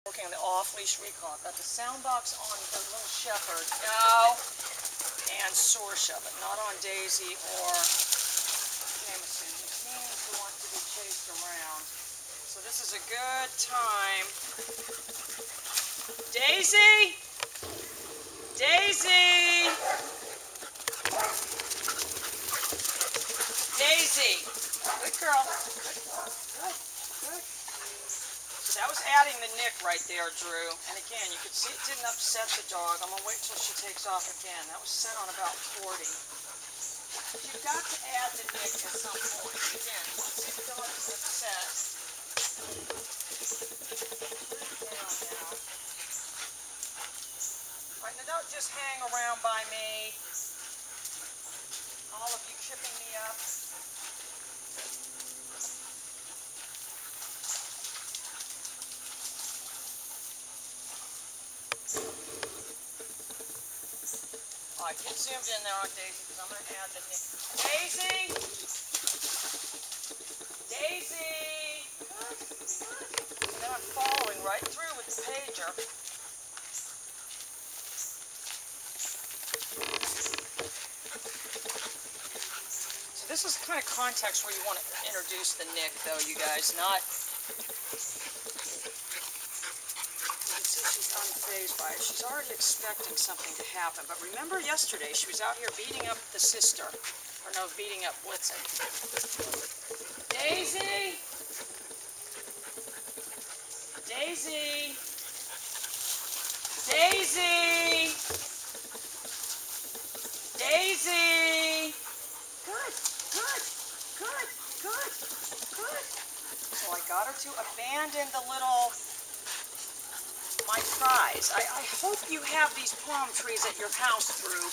Working on the off-leash recall. I've got the sound box on the little shepherd. No. And Sorsha, but not on Daisy or Jameson, who seems to want to be chased around. So this is a good time. Daisy! Daisy! Daisy! Good girl. Good. Good. So that was adding the nick right there, Drew. And again, you can see it didn't upset the dog. I'm going to wait till she takes off again. That was set on about 40. You've got to add the nick at some point. Again, once the dog is upset, put it down now. All right, now don't just hang around by me. All of you tripping me up. All right, get zoomed in there on Daisy because I'm going to add the nick. Daisy! Daisy! Good, good. And then I'm following right through with the pager. So this is the kind of context where you want to introduce the nick, though, you guys, not... She's unfazed by it. She's already expecting something to happen. But remember yesterday, she was out here beating up the sister. Or no, beating up Blitzen. Daisy! Daisy! Daisy! Daisy! Good, good, good, good, good. So I got her to abandon the little... my prize. I hope you have these palm trees at your house, Drew.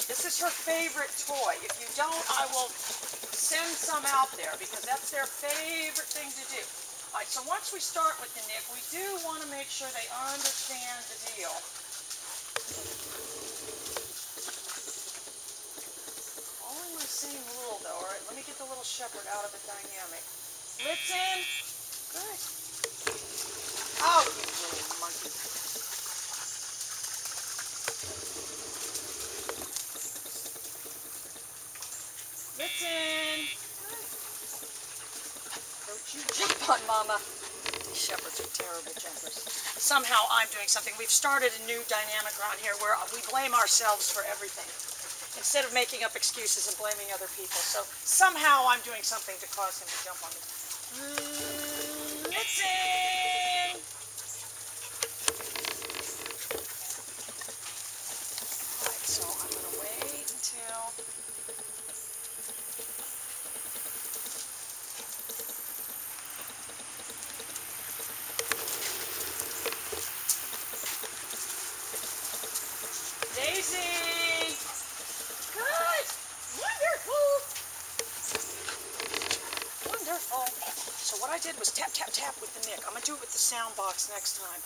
This is her favorite toy. If you don't, I will send some out there because that's their favorite thing to do. All right, so once we start with the nick, we do want to make sure they understand the deal. Following my same rule, though. All right, let me get the little shepherd out of the dynamic. Blitzen. Good. Oh, you little monkey. Blitzen. Don't you jump on Mama. These shepherds are terrible jumpers. Somehow I'm doing something. We've started a new dynamic around here where we blame ourselves for everything instead of making up excuses and blaming other people. So somehow I'm doing something to cause him to jump on me. Blitzen! Alright, so I'm going to wait until... Daisy! Good! Wonderful! Wonderful! So what I did was tap, tap, tap with the nick. I'm going to do it with the sound box next time.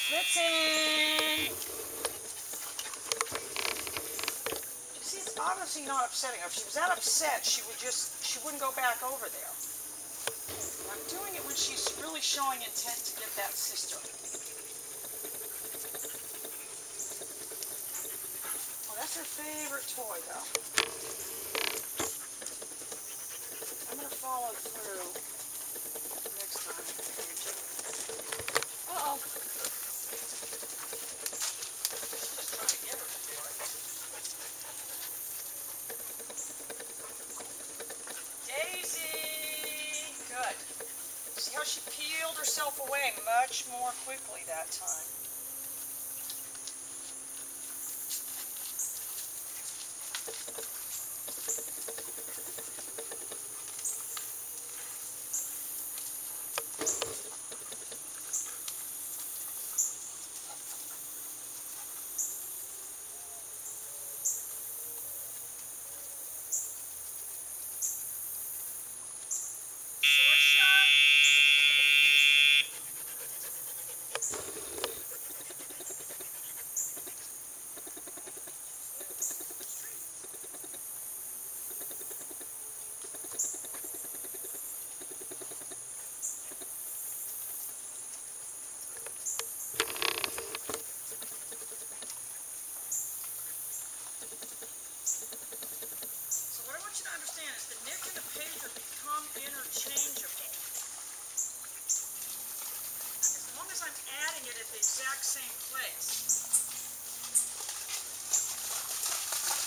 Blitzen! See, it's obviously not upsetting her. If she was that upset, she wouldn't go back over there. I'm doing it when she's really showing intent to get that sister. Well, that's her favorite toy, though. I'm going to follow through next time. Uh-oh. Just trying to get her to do it. Daisy! Good. See how she peeled herself away much more quickly that time. the exact same place.